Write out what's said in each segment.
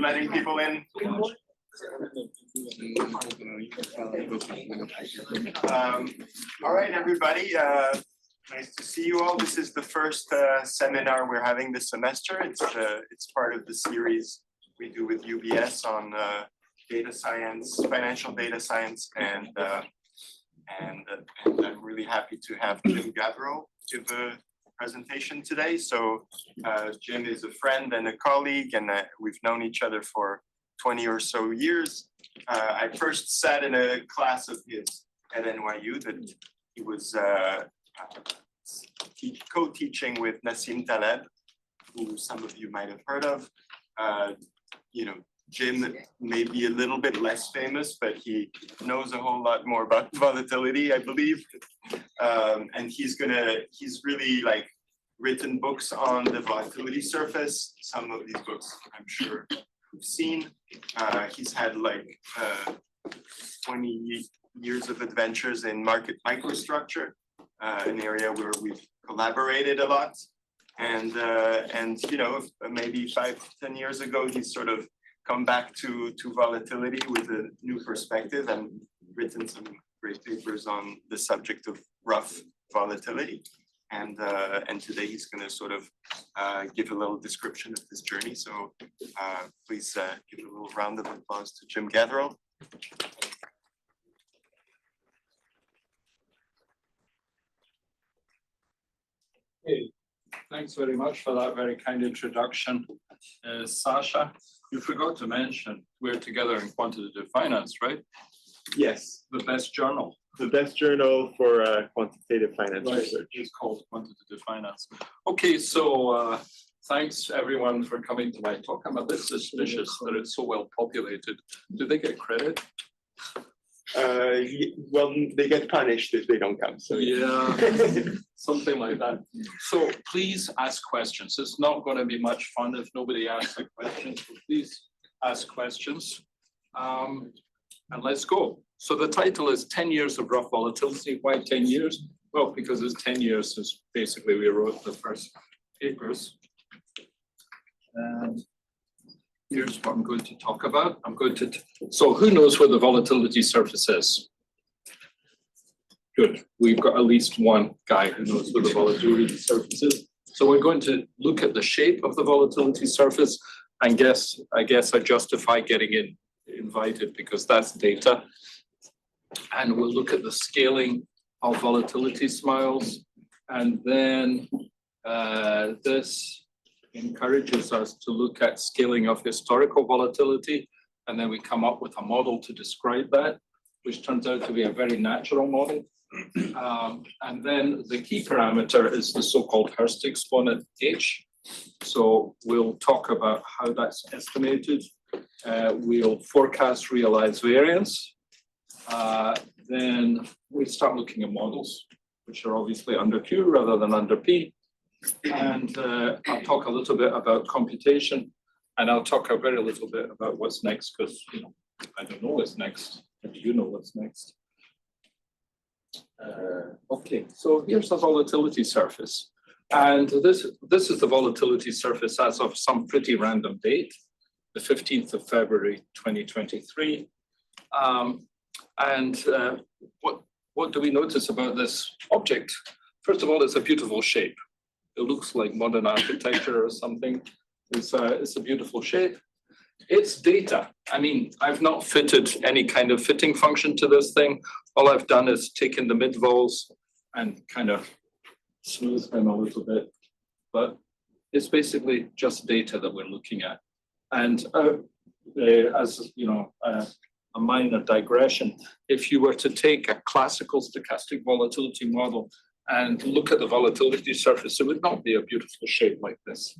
letting people in. All right, everybody. Nice to see you all. This is the first seminar we're having this semester. It's part of the series we do with UBS on data science, financial data science, and I'm really happy to have Jim Gatheral give a presentation today. So Jim is a friend and a colleague, and we've known each other for 20 or so years. I first sat in a class of his at NYU that he was co-teaching with Nassim Taleb, who some of you might have heard of. You know, Jim may be a little bit less famous, but he knows a whole lot more about volatility, I believe. And he's really like written books on the volatility surface. Some of these books I'm sure you've seen. He's had like 20 years of adventures in market microstructure, an area where we've collaborated a lot. And you know, maybe 5 to 10 years ago, he's sort of come back to volatility with a new perspective and written some great papers on the subject of rough volatility. And today he's going to sort of give a little description of this journey. So please give a little round of applause to Jim Gatheral. Hey, thanks very much for that very kind introduction, Sasha. You forgot to mention we're together in quantitative finance, right? Yes. The best journal. The best journal for quantitative finance research. It's called Quantitative Finance. Okay, so thanks everyone for coming to my talk. I'm a bit suspicious that it's so well populated. Do they get credit? Well, they get punished if they don't come. So yeah, something like that. So please ask questions. It's not going to be much fun if nobody asks a question. So please ask questions. And let's go. So the title is 10 Years of Rough Volatility. Why 10 years? Well, because it's 10 years since basically we wrote the first papers. And here's what I'm going to talk about. So who knows what the volatility surface is? Good. We've got at least one guy who knows what the volatility surface is. So we're going to look at the shape of the volatility surface, and I guess I justify getting invited because that's data. And we'll look at the scaling of volatility smiles. And then this encourages us to look at scaling of historical volatility. And then we come up with a model to describe that, which turns out to be a very natural model. And then the key parameter is the so-called Hurst exponent H. So we'll talk about how that's estimated. We'll forecast realized variance. Then we start looking at models, which are obviously under Q rather than under P. And I'll talk a little bit about computation, and I'll talk a very little bit about what's next, because I don't know what's next. Maybe you know what's next. Okay, so here's the volatility surface. And this is the volatility surface as of some pretty random date, the 15th of February, 2023. What do we notice about this object? First of all, it's a beautiful shape. It looks like modern architecture or something. It's a beautiful shape. It's data. I mean, I've not fitted any kind of fitting function to this thing. All I've done is taken the mid-vols and kind of smoothed them a little bit. But it's basically just data that we're looking at. And as you know, a minor digression, if you were to take a classical stochastic volatility model and look at the volatility surface, it would not be a beautiful shape like this.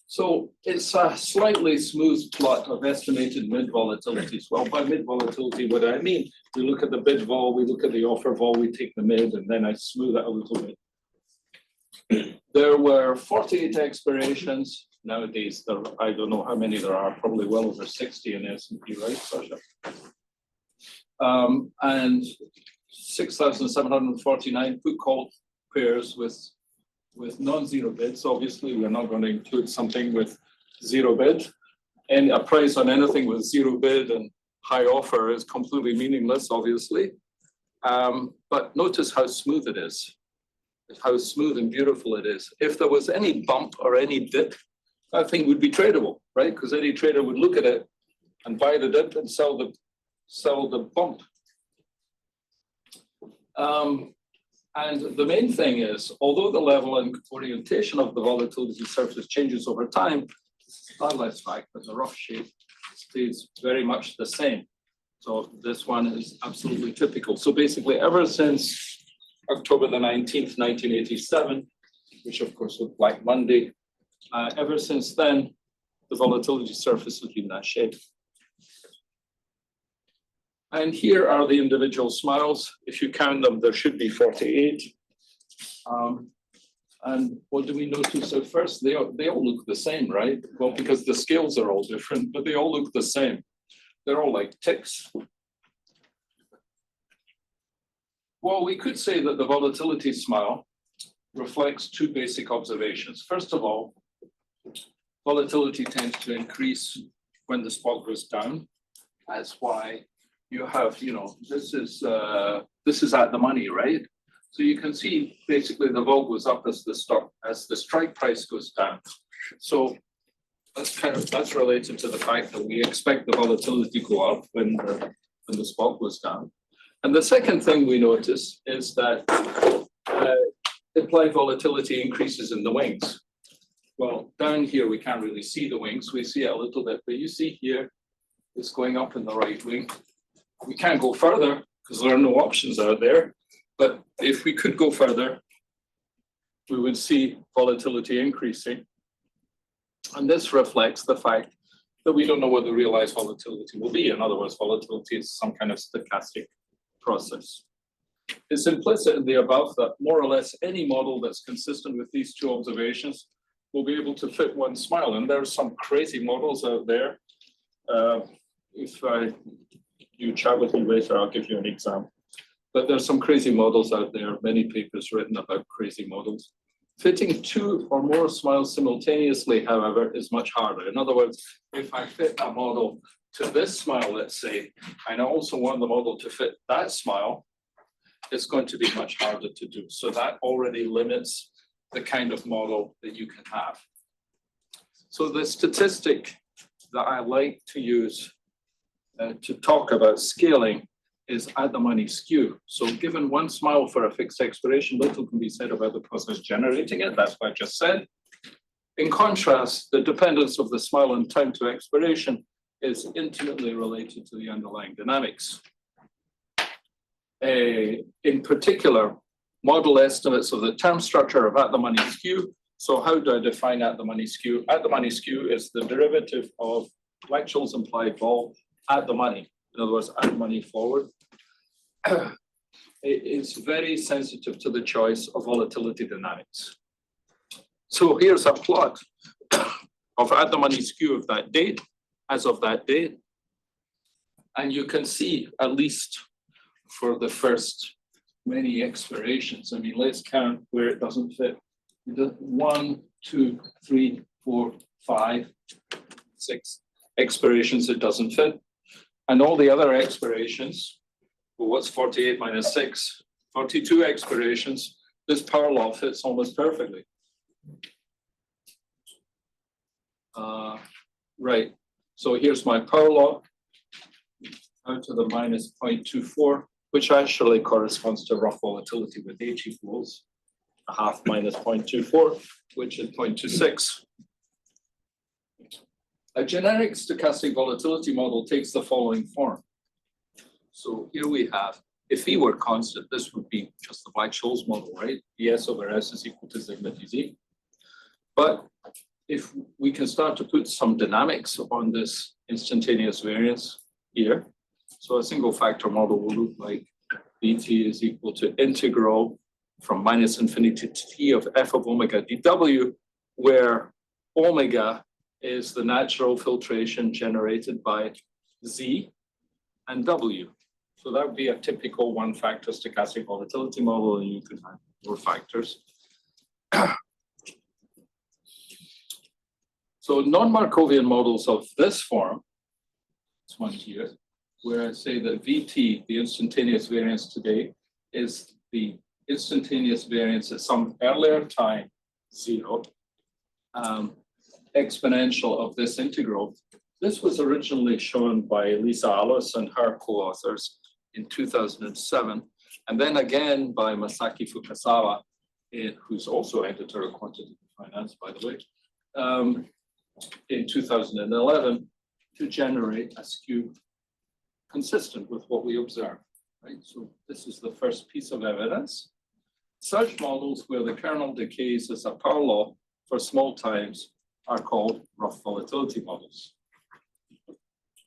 So it's a slightly smooth plot of estimated mid-volatilities. Well, by mid-volatility, what do I mean? We look at the bid vol, we look at the offer vol, we take the mid, and then I smooth it a little bit. There were 48 expirations. Nowadays, I don't know how many there are, probably well over 60 in S&P, right, Sasha? And 6,749 put call pairs with non-zero bids. Obviously, we're not going to include something with zero bid. And a price on anything with zero bid and high offer is completely meaningless, obviously. But notice how smooth it is, how smooth and beautiful it is. If there was any bump or any dip, that thing would be tradable, right? Because any trader would look at it and buy the dip and sell the bump. And the main thing is, although the level and orientation of the volatility surface changes over time, starlight fact that the rough shape stays very much the same. So this one is absolutely typical. So basically, ever since October the 19th, 1987, which of course was Black Monday, ever since then, the volatility surface has been that shape. And here are the individual smiles. If you count them, there should be 48. And what do we notice at first? They all look the same, right? Well, because the scales are all different, but they all look the same. They're all like ticks. Well, we could say that the volatility smile reflects two basic observations. First of all, volatility tends to increase when the spot goes down. That's why you have, this is at the money, right? So you can see basically the vol goes up as the strike price goes down. So that's related to the fact that we expect the volatility to go up when the spot goes down. And the second thing we notice is that implied volatility increases in the wings. Well, down here we can't really see the wings. We see it a little bit, but you see here it's going up in the right wing. We can't go further because there are no options out there. But if we could go further, we would see volatility increasing. And this reflects the fact that we don't know what the realized volatility will be. In other words, volatility is some kind of stochastic process. It's implicit in the above that more or less any model that's consistent with these two observations will be able to fit one smile. And there are some crazy models out there. If you chat with me later, I'll give you an example. But there's some crazy models out there, many papers written about crazy models. Fitting two or more smiles simultaneously, however, is much harder. In other words, if I fit a model to this smile, let's say, and I also want the model to fit that smile, it's going to be much harder to do. So that already limits the kind of model that you can have. So the statistic that I like to use to talk about scaling is at the money skew. So given one smile for a fixed expiration, little can be said about the process generating it. That's what I just said. In contrast, the dependence of the smile on time to expiration is intimately related to the underlying dynamics. In particular, model estimates of the term structure of at the money skew. So how do I define at the money skew? At the money skew is the derivative of Black-Scholes implied vol at the money. In other words, at the money forward. It is very sensitive to the choice of volatility dynamics. So here's a plot of at the money skew of that date, as of that date. And you can see, at least for the first many expirations, I mean, let's count where it doesn't fit. 1, 2, 3, 4, 5, 6 expirations it doesn't fit. And all the other expirations, well, what's 48 minus 6? 42 expirations. This power law fits almost perfectly. Right, so here's my power law out to the minus 0.24, which actually corresponds to rough volatility with H equals a half minus 0.24, which is 0.26. A generic stochastic volatility model takes the following form. So here we have, if E were constant, this would be just the Black-Scholes model, right? ES over S is equal to sigma dz. But if we can start to put some dynamics on this instantaneous variance here, so a single factor model will look like dt is equal to integral from minus infinity to t of f of omega dw, where omega is the natural filtration generated by z and w. So that would be a typical one-factor stochastic volatility model, and you can have more factors. So non-Markovian models of this form, this one here, where I say that VT, the instantaneous variance today, is the instantaneous variance at some earlier time, 0, exponential of this integral. This was originally shown by Lisa Alice and her co-authors in 2007, and then again by Masaki Fukasawa, who's also editor of Quantitative Finance, by the way, in 2011, to generate a skew consistent with what we observe, right? So this is the first piece of evidence. Such models where the kernel decays as a power law for small times are called rough volatility models.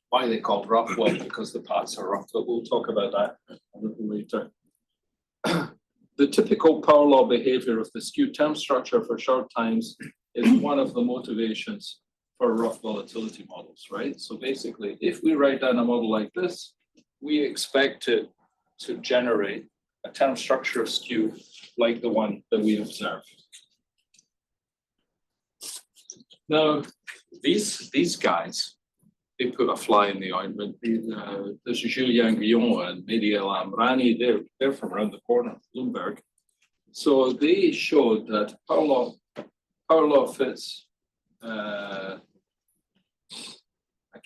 Why are they called rough? Well, because the paths are rough, but we'll talk about that a little later. The typical power law behavior of the skew term structure for short times is one of the motivations for rough volatility models, right? So basically, if we write down a model like this, we expect it to generate a term structure of skew like the one that we observe. Now, these guys, they put a fly in the ointment. There's Julien Guillon and Mehdi El Amrani, they're from around the corner, Bloomberg. So they showed that power law fits, I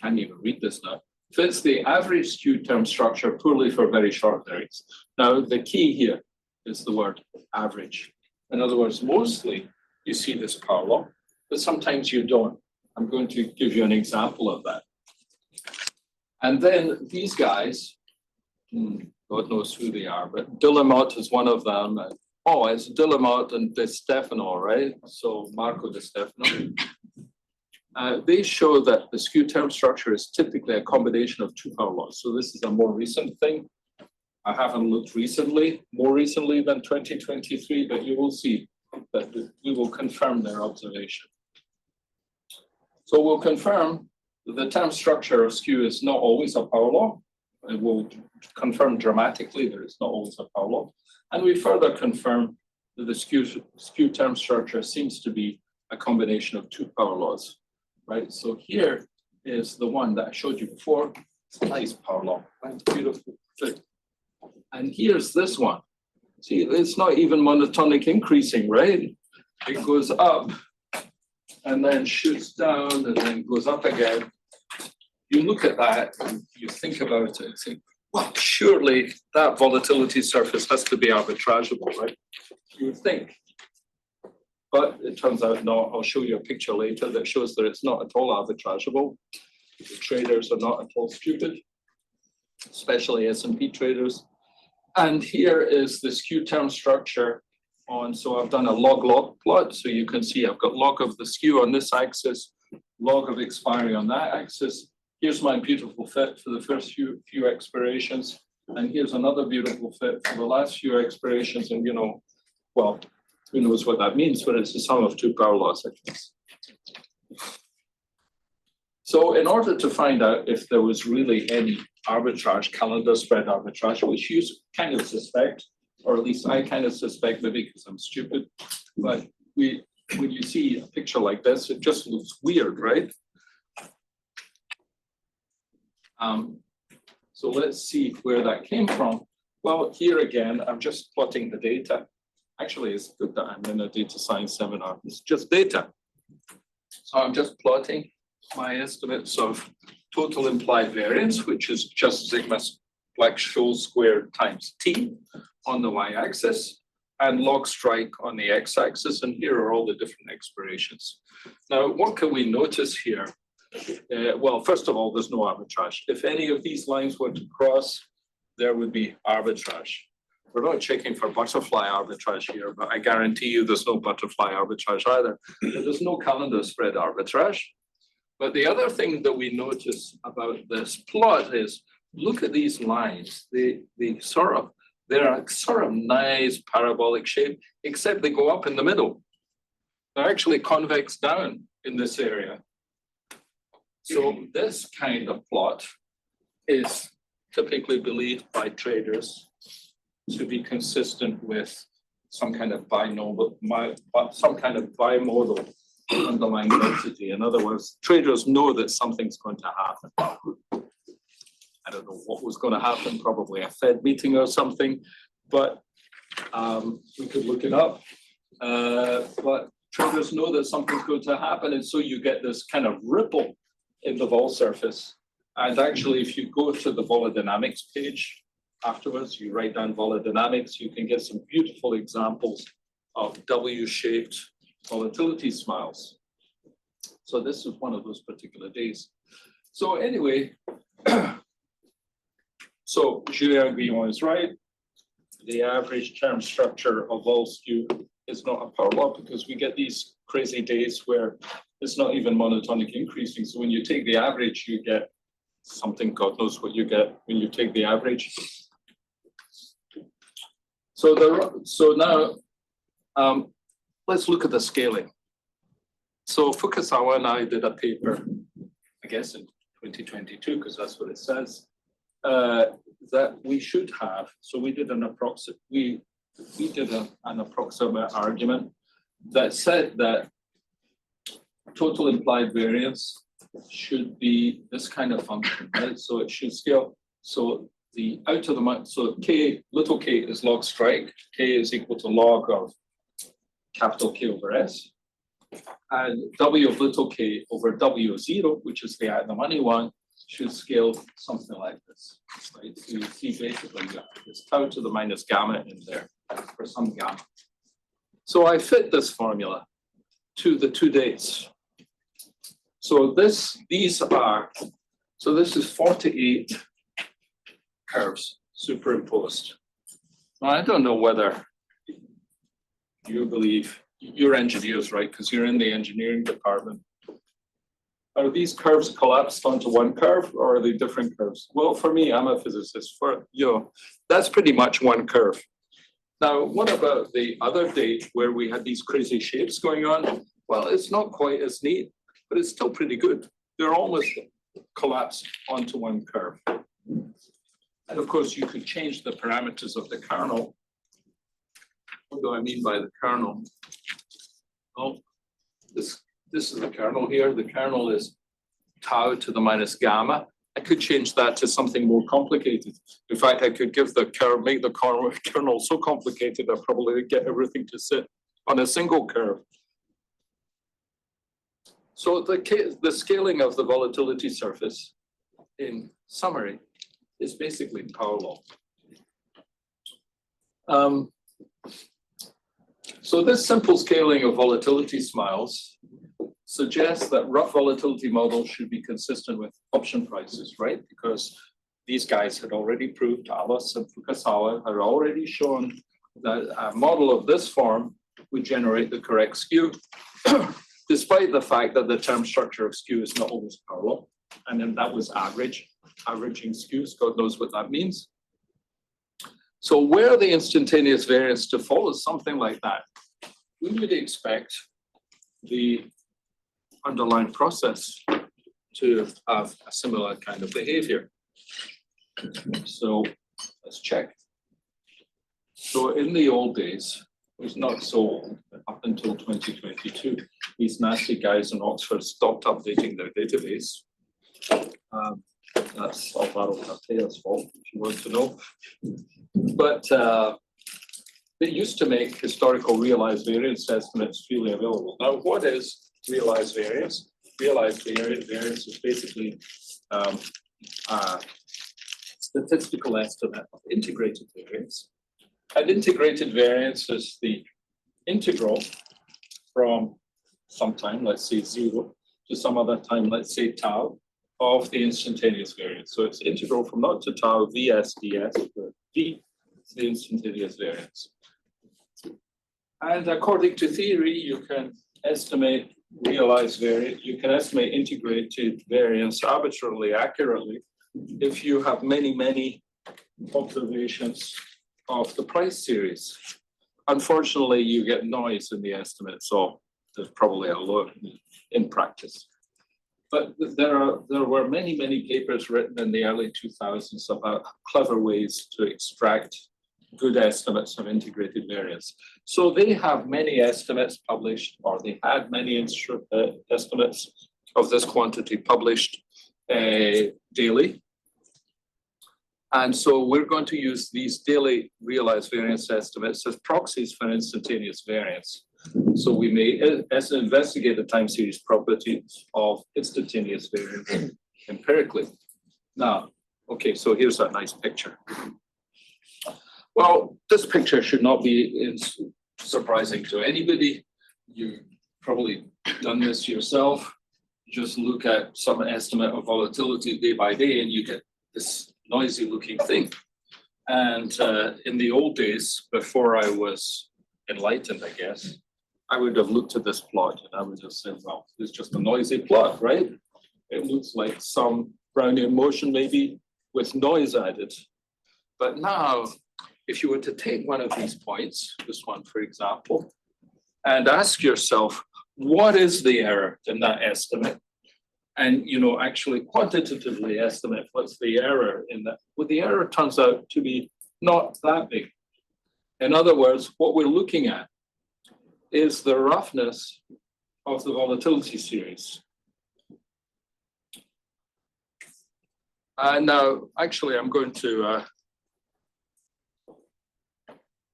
can't even read this now, fits the average skew term structure poorly for very short periods. Now, the key here is the word average. In other words, mostly you see this power law, but sometimes you don't. I'm going to give you an example of that. And then these guys, God knows who they are, but Delamot is one of them. Oh, it's Delamot and De Stefano, right? So Marco De Stefano. They show that the skew term structure is typically a combination of two power laws. So this is a more recent thing. I haven't looked more recently than 2023, but you will see that we will confirm their observation. So we'll confirm that the term structure of skew is not always a power law. It will confirm dramatically that it's not always a power law. And we further confirm that the skew term structure seems to be a combination of two power laws, right? So here is the one that I showed you before. It's a nice power law, right? Beautiful fit. And here's this one. See, it's not even monotonic increasing, right? It goes up and then shoots down and then goes up again. You look at that and you think about it and think, well, surely that volatility surface has to be arbitrageable, right? You would think. But it turns out not. I'll show you a picture later that shows that it's not at all arbitrageable. The traders are not at all stupid, especially S&P traders. And here is the skew term structure on, so I've done a log-log plot. So you can see I've got log of the skew on this axis, log of expiry on that axis. Here's my beautiful fit for the first few expirations. And here's another beautiful fit for the last few expirations. And, you know, well, who knows what that means, but it's the sum of two power laws, I guess. So in order to find out if there was really any arbitrage, calendar spread arbitrage, which you kind of suspect, or at least I kind of suspect, maybe because I'm stupid, but when you see a picture like this, it just looks weird, right? So let's see where that came from. Well, here again, I'm just plotting the data. Actually, it's good that I'm in a data science seminar. It's just data. So I'm just plotting my estimates of total implied variance, which is just sigma Black-Scholes squared times t on the y-axis, and log strike on the x-axis. And here are all the different expirations. Now, what can we notice here? Well, first of all, there's no arbitrage. If any of these lines were to cross, there would be arbitrage. We're not checking for butterfly arbitrage here, but I guarantee you there's no butterfly arbitrage either. There's no calendar spread arbitrage. But the other thing that we notice about this plot is, look at these lines. They're a sort of nice parabolic shape, except they go up in the middle. They're actually convex down in this area. So this kind of plot is typically believed by traders to be consistent with some kind of bimodal underlying density. In other words, traders know that something's going to happen. I don't know what was going to happen, probably a Fed meeting or something, but we could look it up. But traders know that something's going to happen, and so you get this kind of ripple in the vol surface. And actually, if you go to the volodynamics page afterwards, you write down volodynamics, you can get some beautiful examples of W-shaped volatility smiles. So this is one of those particular days. So anyway, so Julien Guillon is right. The average term structure of vol skew is not a power law because we get these crazy days where it's not even monotonic increasing. So when you take the average, you get something, God knows what you get when you take the average. So now let's look at the scaling. So Fukasawa and I did a paper, I guess in 2022, because that's what it says, that we should have. So we did an approximate. We did an approximate argument that said that total implied variance should be this kind of function, right? So it should scale. So the out of the so k, little k is log strike. K is equal to log of capital K over S. And W of little k over W of 0, which is the out of the money one, should scale something like this, right? So you see basically there's tau to the minus gamma in there for some gamma. So I fit this formula to the 2 dates. So these are, so this is 48 curves superimposed. Now, I don't know whether you believe, you're engineers, right? Because you're in the engineering department. Are these curves collapsed onto one curve or are they different curves? Well, for me, I'm a physicist. For you, that's pretty much one curve. Now, what about the other date where we had these crazy shapes going on? Well, it's not quite as neat, but it's still pretty good. They're almost collapsed onto one curve. And of course, you could change the parameters of the kernel. What do I mean by the kernel? Oh, this is the kernel here. The kernel is tau to the minus gamma. I could change that to something more complicated. In fact, I could give the curve, make the kernel so complicated, I'd probably get everything to sit on a single curve. So the scaling of the volatility surface, in summary, is basically power law. So this simple scaling of volatility smiles suggests that rough volatility models should be consistent with option prices, right? Because these guys had already proved, Alice and Fukasawa had already shown that a model of this form would generate the correct skew, despite the fact that the term structure of skew is not always parallel. And then that was averaging skews, God knows what that means. So where the instantaneous variance to follow something like that, we would expect the underlying process to have a similar kind of behavior. So let's check. So in the old days, it was not so old, up until 2022, these nasty guys in Oxford stopped updating their database. That's Alvaro Cartea's fault, if you want to know. But they used to make historical realized variance estimates freely available. Now, what is realized variance? Realized variance is basically a statistical estimate of integrated variance. And integrated variance is the integral from some time, let's say 0, to some other time, let's say tau, of the instantaneous variance. So it's integral from 0 to tau vs ds, where v is the instantaneous variance. And according to theory, you can estimate realized variance, you can estimate integrated variance arbitrarily accurately if you have many observations of the price series. Unfortunately, you get noise in the estimate, so there's probably a lot in practice. But there were many papers written in the early 2000s about clever ways to extract good estimates of integrated variance. So they have many estimates published, or they had many estimates of this quantity published daily. And so we're going to use these daily realized variance estimates as proxies for instantaneous variance. So we may investigate the time series properties of instantaneous variance empirically. Now, okay, so here's a nice picture. Well, this picture should not be surprising to anybody. You've probably done this yourself. Just look at some estimate of volatility day by day and you get this noisy looking thing. And in the old days, before I was enlightened, I guess, I would have looked at this plot and I would have said, well, it's just a noisy plot, right? It looks like some Brownian motion maybe with noise added. But now, if you were to take one of these points, this one, for example, and ask yourself, what is the error in that estimate? And, you know, actually quantitatively estimate what's the error in that. Well, the error turns out to be not that big. In other words, what we're looking at is the roughness of the volatility series. Now, actually, I'm going to,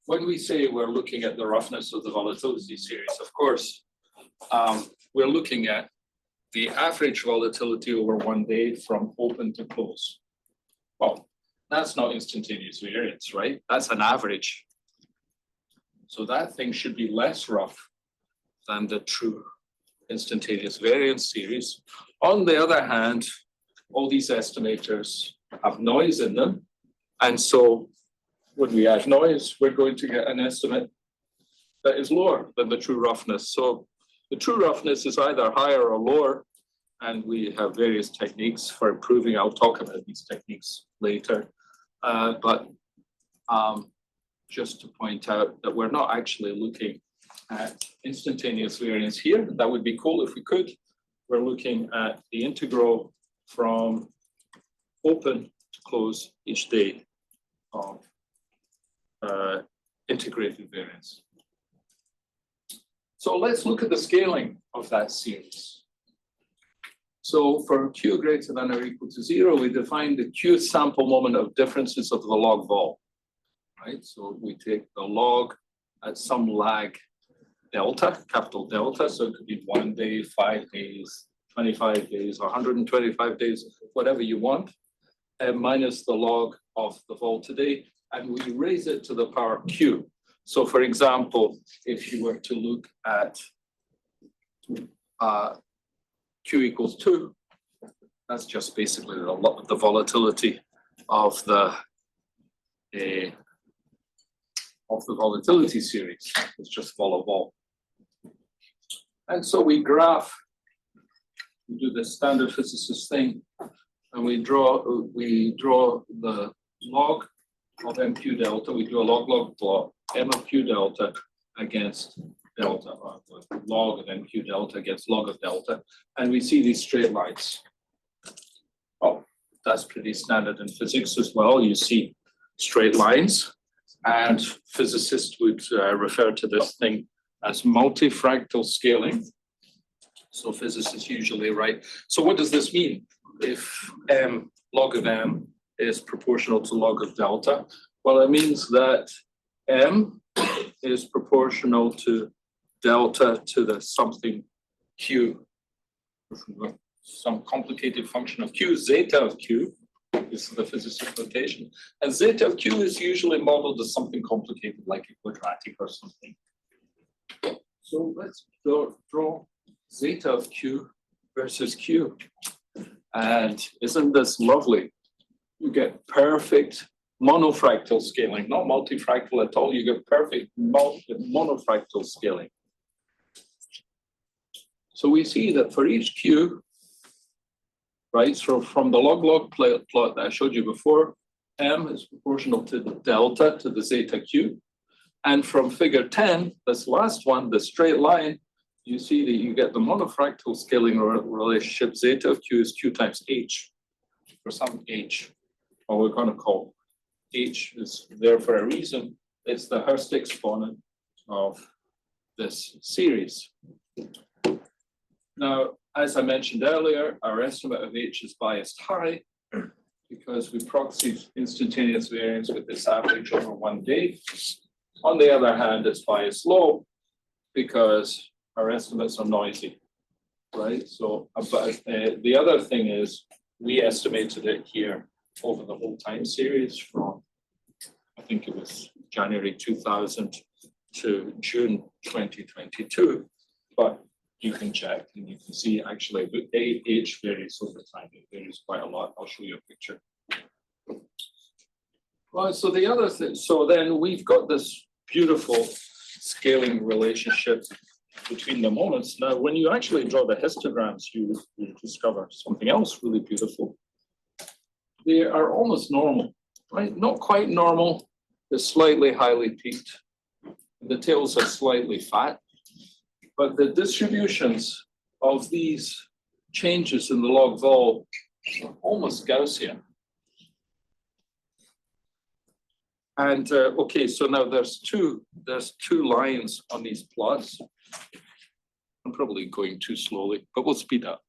when we say we're looking at the roughness of the volatility series, of course, we're looking at the average volatility over one day from open to close. Well, that's not instantaneous variance, right? That's an average. So that thing should be less rough than the true instantaneous variance series. On the other hand, all these estimators have noise in them. And so when we add noise, we're going to get an estimate that is lower than the true roughness. So the true roughness is either higher or lower, and we have various techniques for improving. I'll talk about these techniques later. But just to point out that we're not actually looking at instantaneous variance here. That would be cool if we could. We're looking at the integral from open to close each day of integrated variance. So let's look at the scaling of that series. So for Q greater than or equal to 0, we define the Q sample moment of differences of the log vol, right? So we take the log at some lag delta, capital delta, so it could be 1 day, 5 days, 25 days, or 125 days, whatever you want, minus the log of the vol today, and we raise it to the power Q. So for example, if you were to look at Q equals 2, that's just basically the volatility of the volatility series. It's just vol. And so we graph, we do the standard physicist thing, and we draw the log of MQ delta. We do a log plot, M of Q delta against delta, or the log of MQ delta against log of delta, and we see these straight lines. Oh, that's pretty standard in physics as well. You see straight lines, and physicists would refer to this thing as multifractal scaling. So physicists usually write, so what does this mean? If M, log of M is proportional to log of delta, well, it means that M is proportional to delta to the something Q, some complicated function of Q, zeta of Q, this is the physicist notation, and zeta of Q is usually modeled as something complicated like a quadratic or something. So let's draw zeta of Q versus Q. And isn't this lovely? You get perfect monofractal scaling, not multifractal at all. You get perfect monofractal scaling. So we see that for each Q, right, so from the log plot that I showed you before, M is proportional to the delta to the zeta Q. And from figure 10, this last one, the straight line, you see that you get the monofractal scaling relationship. Zeta of Q is Q times H for some H, or we're going to call H is there for a reason. It's the Hurst exponent of this series. Now, as I mentioned earlier, our estimate of H is biased high because we proxied instantaneous variance with this average over 1 day. On the other hand, it's biased low because our estimates are noisy, right? So, but the other thing is we estimated it here over the whole time series from, I think it was January 2000 to June 2022, but you can check and you can see actually the H varies over time. It varies quite a lot. I'll show you a picture. Well, so the other thing, so then we've got this beautiful scaling relationship between the moments. Now, when you actually draw the histograms, you discover something else really beautiful. They are almost normal, right? Not quite normal. They're slightly highly peaked. The tails are slightly fat. But the distributions of these changes in the log vol are almost Gaussian. And okay, so now there's two lines on these plots. I'm probably going too slowly, but we'll speed up.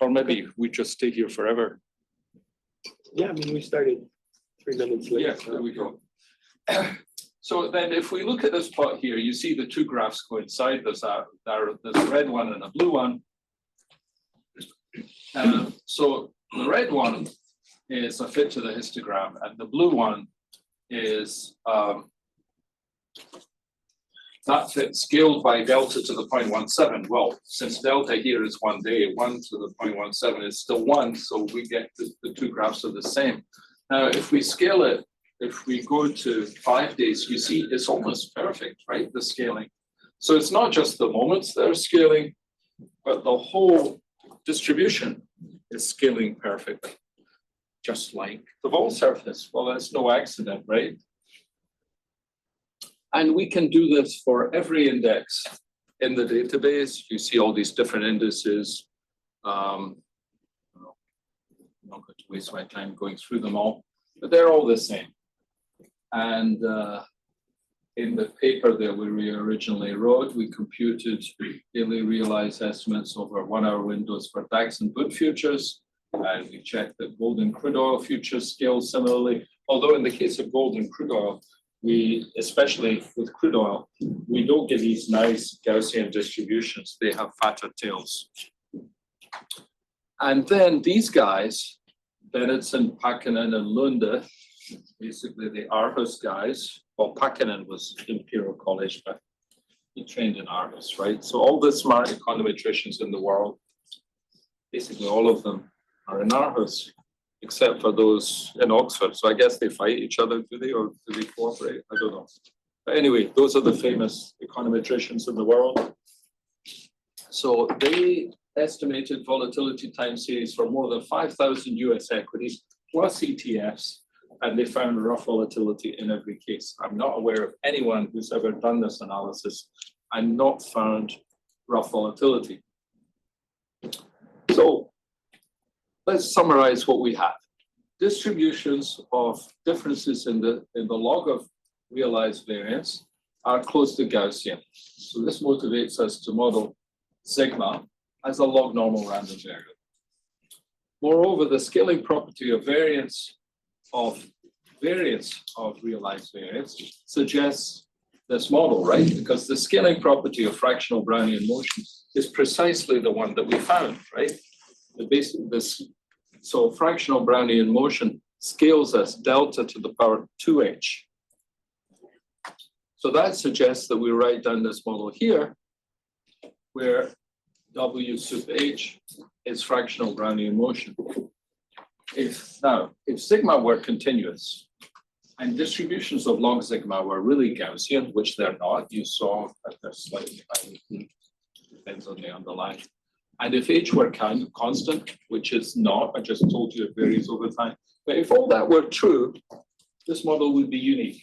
Or maybe we just stay here forever. Yeah, I mean, we started 3 minutes late. Yeah, there we go. So then if we look at this plot here, you see the two graphs coincide. There's a red one and a blue one. So the red one is a fit to the histogram, and the blue one is that fit scaled by delta to the 0.17. Well, since delta here is 1 day, 1 to the 0.17 is still 1, so we get the two graphs are the same. Now, if we scale it, if we go to 5 days, you see it's almost perfect, right? The scaling. So it's not just the moments that are scaling, but the whole distribution is scaling perfectly, just like the vol surface. Well, that's no accident, right? And we can do this for every index in the database. You see all these different indices. I'm not going to waste my time going through them all, but they're all the same. And in the paper that we originally wrote, we computed daily realized estimates over 1 hour windows for DAX and BUT futures. And we checked that gold and crude oil futures scale similarly. Although in the case of gold and crude oil, we, especially with crude oil, we don't get these nice Gaussian distributions. They have fatter tails. And then these guys, Bennetson, Pakkanen, and Lunde, basically the Aarhus guys. Well, Pakkanen was Imperial College, but he trained in Aarhus, right? So all the smart econometricians in the world, basically all of them are in Aarhus, except for those in Oxford. So I guess they fight each other, do they, or do they cooperate? I don't know. But anyway, those are the famous econometricians in the world. So they estimated volatility time series for more than 5,000 US equities plus ETFs, and they found rough volatility in every case. I'm not aware of anyone who's ever done this analysis and not found rough volatility. So let's summarize what we have. Distributions of differences in the log of realized variance are close to Gaussian. So this motivates us to model sigma as a log normal random variable. Moreover, the scaling property of variance of realized variance suggests this model, right? Because the scaling property of fractional Brownian motion is precisely the one that we found, right? So fractional Brownian motion scales as delta to the power 2h. So that suggests that we write down this model here, where W sub h is fractional Brownian motion. If sigma were continuous and distributions of log sigma were really Gaussian, which they're not, you saw that they're slightly highly peaked, depends on the underlying. And if h were constant, which is not, I just told you it varies over time. But if all that were true, this model would be unique.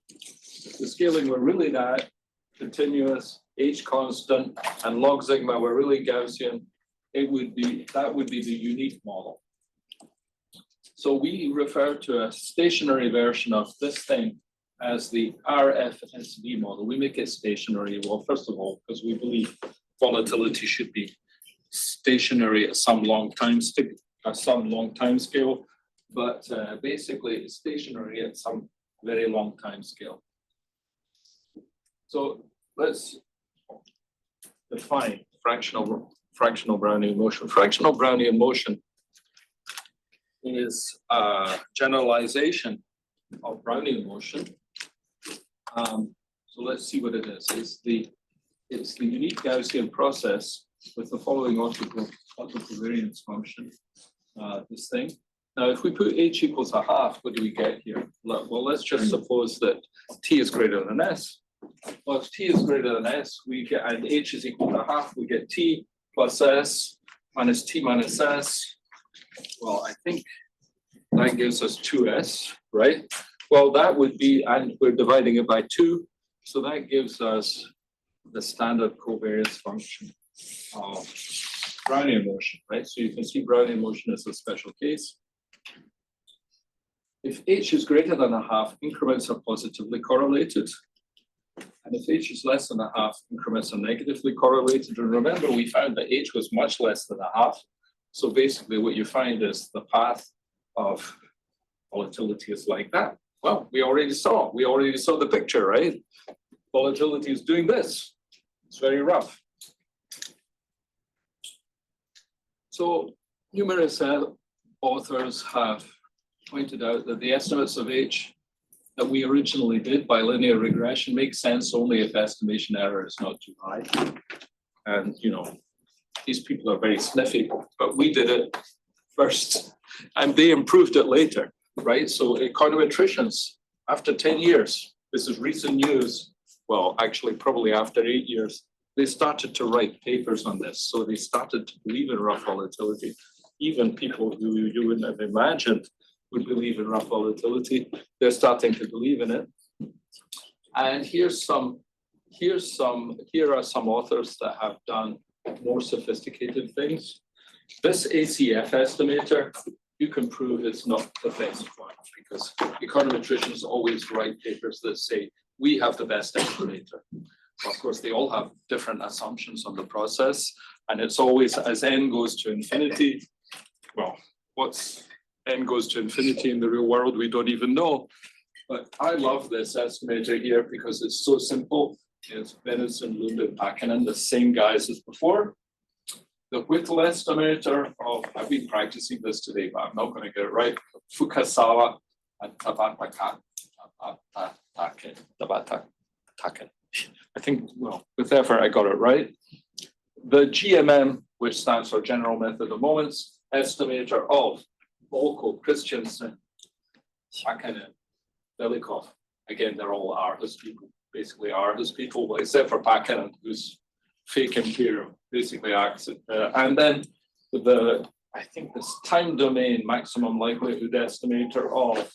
If the scaling were really that continuous, h constant, and log sigma were really Gaussian, that would be the unique model. So we refer to a stationary version of this thing as the RFSV model. We make it stationary. Well, first of all, because we believe volatility should be stationary at some long time scale, but basically it's stationary at some very long time scale. So let's define fractional Brownian motion. Fractional Brownian motion is a generalization of Brownian motion. So let's see what it is. It's the unique Gaussian process with the following autocovariance function, this thing. Now, if we put h equals a half, what do we get here? Well, let's just suppose that t is greater than s. Well, if t is greater than s, we get, and h is equal to a half, we get t plus s minus t minus s. Well, I think that gives us 2s, right? Well, that would be, and we're dividing it by 2, so that gives us the standard covariance function of Brownian motion, right? So you can see Brownian motion is a special case. If h is greater than a half, increments are positively correlated. And if h is less than a half, increments are negatively correlated. And remember, we found that h was much less than a half. So basically what you find is the path of volatility is like that. Well, we already saw the picture, right? Volatility is doing this. It's very rough. So numerous authors have pointed out that the estimates of h that we originally did by linear regression make sense only if estimation error is not too high. And, you know, these people are very sniffy, but we did it first and they improved it later, right? So econometricians, after 10 years, this is recent news, well, actually probably after 8 years, they started to write papers on this. So they started to believe in rough volatility. Even people who you wouldn't have imagined would believe in rough volatility, they're starting to believe in it. And here are some authors that have done more sophisticated things. This ACF estimator, you can prove it's not the best one because econometricians always write papers that say, we have the best estimator. Of course, they all have different assumptions on the process, and it's always as n goes to infinity. Well, what's n goes to infinity in the real world, we don't even know. But I love this estimator here because it's so simple. It's Benenson, Lund, and Pakkanen, the same guys as before. The Whittle estimator of, I've been practicing this today, but I'm not going to get it right. Fukasawa and Tabataken. I think, well, with effort, I got it right. The GMM, which stands for General Method of Moments, estimator of Volko, Christensen, Pakkanen, Velikov. Again, they're all Hurst people, basically Hurst people, except for Pakkanen, who's fake imperial, basically accent. And then I think this time domain maximum likelihood estimator of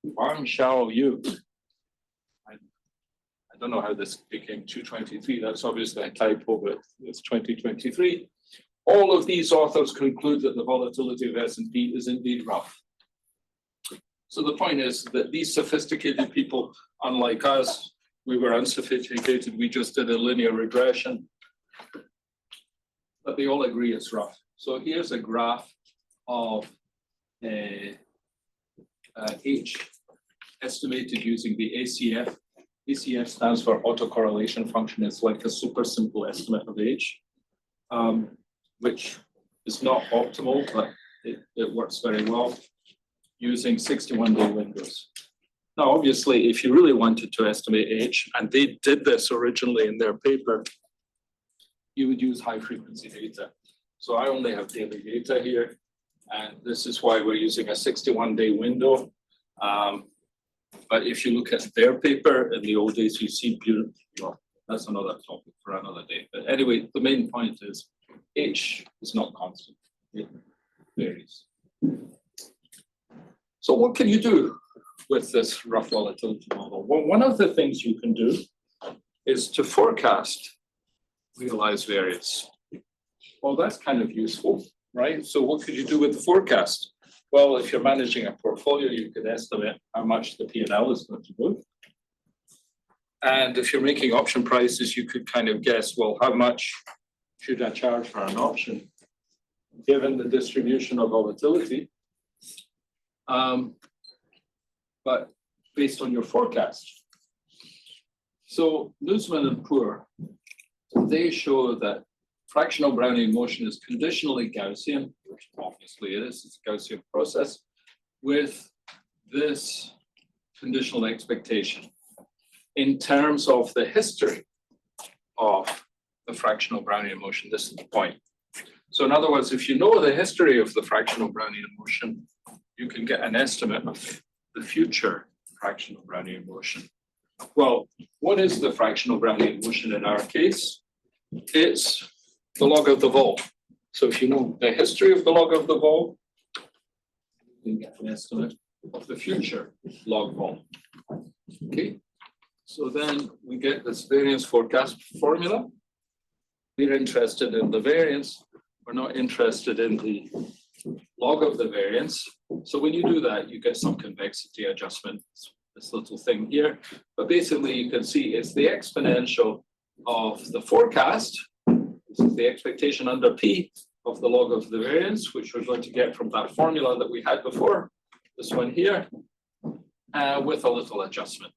Wang Xiao Yu. I don't know how this became 223. That's obviously a typo, but it's 2023. All of these authors conclude that the volatility of S&P is indeed rough. So the point is that these sophisticated people, unlike us, we were unsophisticated. We just did a linear regression, but they all agree it's rough. So here's a graph of H estimated using the ACF. ACF stands for autocorrelation function. It's like a super simple estimate of H, which is not optimal, but it works very well using 61-day windows. Now, obviously, if you really wanted to estimate H, and they did this originally in their paper, you would use high-frequency data. So I only have daily data here, and this is why we're using a 61-day window. But if you look at their paper in the old days, you see beautiful, well, that's another topic for another day. But anyway, the main point is H is not constant, it varies. So what can you do with this rough volatility model? Well, one of the things you can do is to forecast realized variance. Well, that's kind of useful, right? So what could you do with the forecast? Well, if you're managing a portfolio, you could estimate how much the P&L is going to move. And if you're making option prices, you could kind of guess, well, how much should I charge for an option, given the distribution of volatility, but based on your forecast. So Newsman and Poor, they show that fractional Brownian motion is conditionally Gaussian, which obviously it is, it's a Gaussian process, with this conditional expectation in terms of the history of the fractional Brownian motion. This is the point. So in other words, if you know the history of the fractional Brownian motion, you can get an estimate of the future fractional Brownian motion. Well, what is the fractional Brownian motion in our case? It's the log of the vol. So if you know the history of the log of the vol, you can get an estimate of the future log vol. Okay, so then we get this variance forecast formula. We're interested in the variance. We're not interested in the log of the variance. So when you do that, you get some convexity adjustment, this little thing here. But basically, you can see it's the exponential of the forecast. This is the expectation under P of the log of the variance, which we're going to get from that formula that we had before, this one here, with a little adjustment.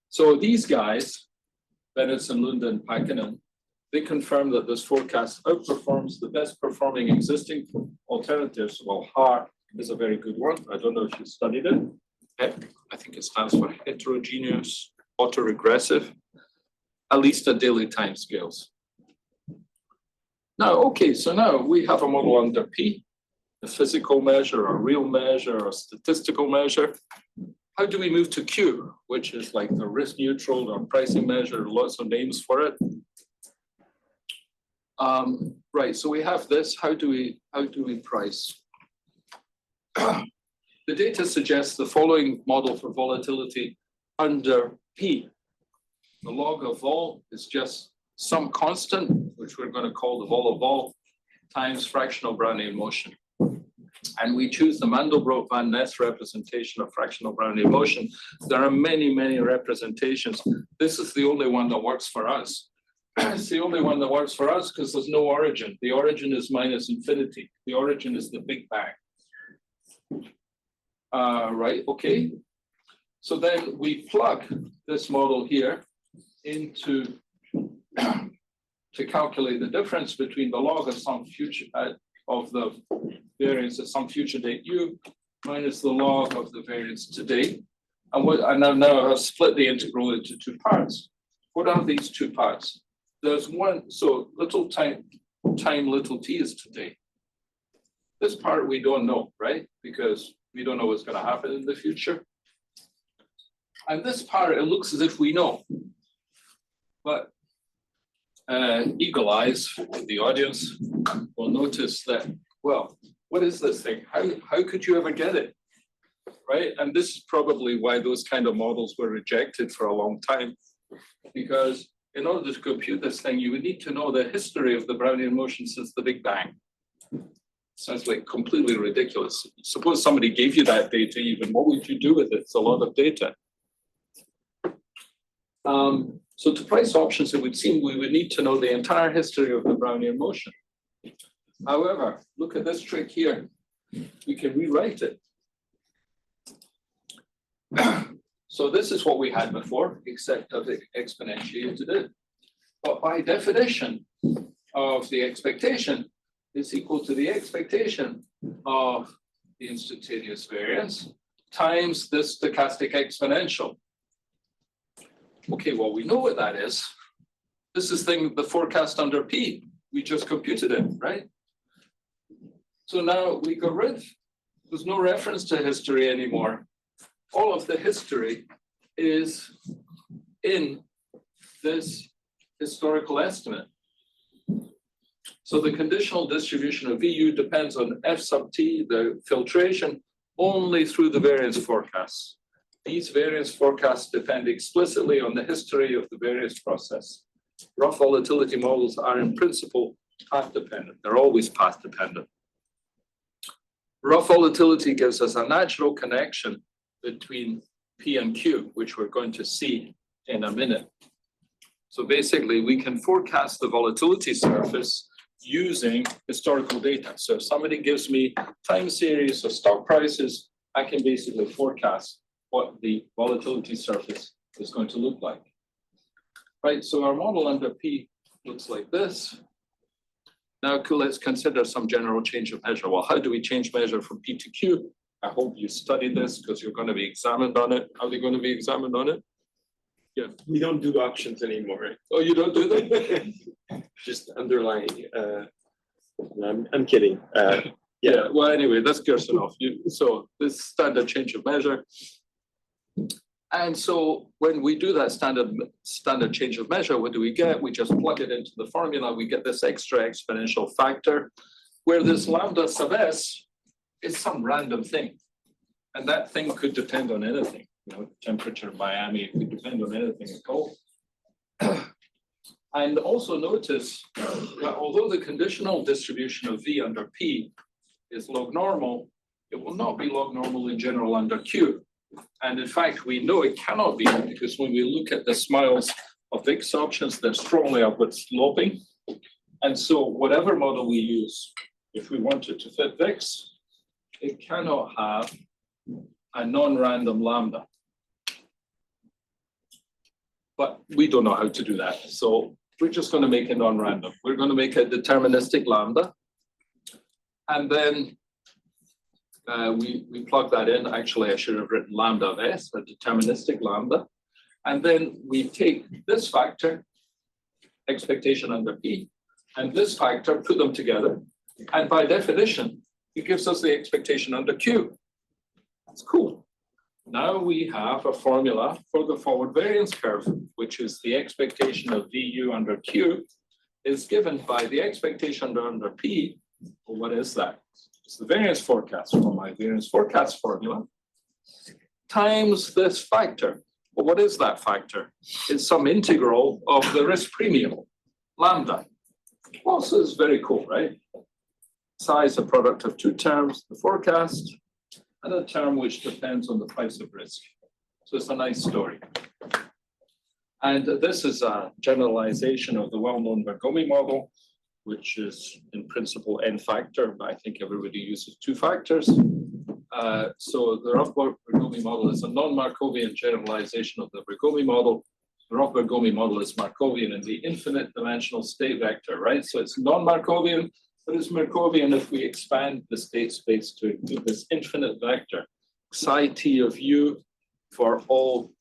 So these guys, Bennett and Lund and Pakkanen, they confirm that this forecast outperforms the best performing existing alternatives. Well, HAR is a very good one. I don't know if you studied it. I think it stands for heterogeneous autoregressive, at least at daily timescales. Now, okay, so now we have a model under P, a physical measure, a real measure, a statistical measure. How do we move to Q, which is like the risk neutral or pricing measure, lots of names for it. Right, so we have this. How do we price? The data suggests the following model for volatility under P. The log of vol is just some constant, which we're going to call the vol of vol, times fractional Brownian motion. And we choose the Mandelbrot-Van Ness representation of fractional Brownian motion. There are many, many representations. This is the only one that works for us. It's the only one that works for us because there's no origin. The origin is minus infinity. The origin is the Big Bang. Right, okay. So then we plug this model here into to calculate the difference between the log of some future of the variance at some future date u minus the log of the variance today. And now I've split the integral into two parts. What are these two parts? There's one, so little time little t is today. This part we don't know, right? Because we don't know what's going to happen in the future. And this part, it looks as if we know. But eagle eyes in the audience will notice that, well, what is this thing? How could you ever get it? Right? And this is probably why those kind of models were rejected for a long time. Because in order to compute this thing, you would need to know the history of the Brownian motion since the Big Bang. Sounds like completely ridiculous. Suppose somebody gave you that data even, what would you do with it? It's a lot of data. So to price options, it would seem we would need to know the entire history of the Brownian motion. However, look at this trick here. We can rewrite it. So this is what we had before, except I've exponentiated it. But by definition of the expectation is equal to the expectation of the instantaneous variance times the stochastic exponential. Okay, well, we know what that is. This is the forecast under P. We just computed it, right? So now we got rid. There's no reference to history anymore. All of the history is in this historical estimate. So the conditional distribution of VU depends on F sub t, the filtration, only through the variance forecasts. These variance forecasts depend explicitly on the history of the variance process. Rough volatility models are in principle path dependent. They're always path dependent. rough volatility gives us a natural connection between P and Q, which we're going to see in a minute. So basically, we can forecast the volatility surface using historical data. So if somebody gives me time series of stock prices, I can basically forecast what the volatility surface is going to look like. Right, so our model under P looks like this. Now, let's consider some general change of measure. Well, how do we change measure from P to Q? I hope you studied this because you're going to be examined on it. Are they going to be examined on it? Yeah. We don't do options anymore, right? Oh, you don't do that? Just underlying. I'm kidding. Yeah. Well, anyway, that's close enough. So this standard change of measure. And so when we do that standard change of measure, what do we get? We just plug it into the formula. We get this extra exponential factor where this lambda sub s is some random thing. And that thing could depend on anything. You know, temperature in Miami, it could depend on anything at all. And also notice that although the conditional distribution of V under P is log normal, it will not be log normal in general under Q. And in fact, we know it cannot be because when we look at the smiles of VIX options, they're strongly upward sloping. And so whatever model we use, if we wanted to fit VIX, it cannot have a non-random lambda. But we don't know how to do that. So we're just going to make it non-random. We're going to make a deterministic lambda. And then we plug that in. Actually, I should have written lambda of S, a deterministic lambda. And then we take this factor, expectation under P, and this factor, put them together. And by definition, it gives us the expectation under Q. That's cool. Now we have a formula for the forward variance curve, which is the expectation of VU under Q is given by the expectation under P. Well, what is that? It's the variance forecast from my variance forecast formula times this factor. Well, what is that factor? It's some integral of the risk premium, lambda. Well, so it's very cool, right? Psi is a product of two terms, the forecast, and a term which depends on the price of risk. So it's a nice story. And this is a generalization of the well-known Bergomi model, which is in principle n factor, but I think everybody uses two factors. So the Rough-Bergomi model is a non-Markovian generalization of the Bergomi model. The Rough-Bergomi model is Markovian in the infinite dimensional state vector, right? So it's non-Markovian, but it's Markovian if we expand the state space to include this infinite vector, psi t of u for all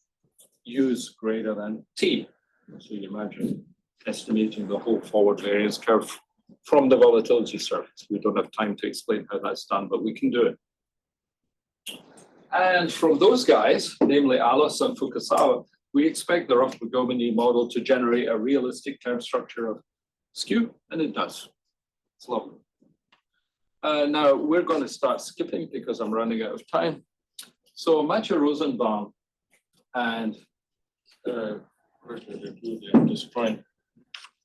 u's greater than t. So you imagine estimating the whole forward variance curve from the volatility surface. We don't have time to explain how that's done, but we can do it. And from those guys, namely Alice and Fukasawa, we expect the Rough-Bergomi model to generate a realistic term structure of skew, and it does. It's lovely. Now we're going to start skipping because I'm running out of time. So Matthew Rosenbaum and I'm destroying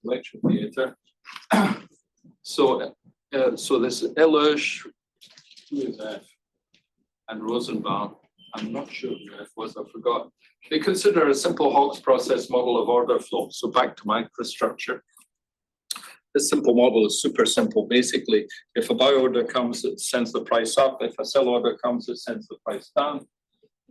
lecture theater. So this Elosh, who is F, and Rosenbaum, I'm not sure who F was, I forgot. They consider a simple Hawkes process model of order flow. So back to microstructure. This simple model is super simple. Basically, if a buy order comes, it sends the price up. If a sell order comes, it sends the price down.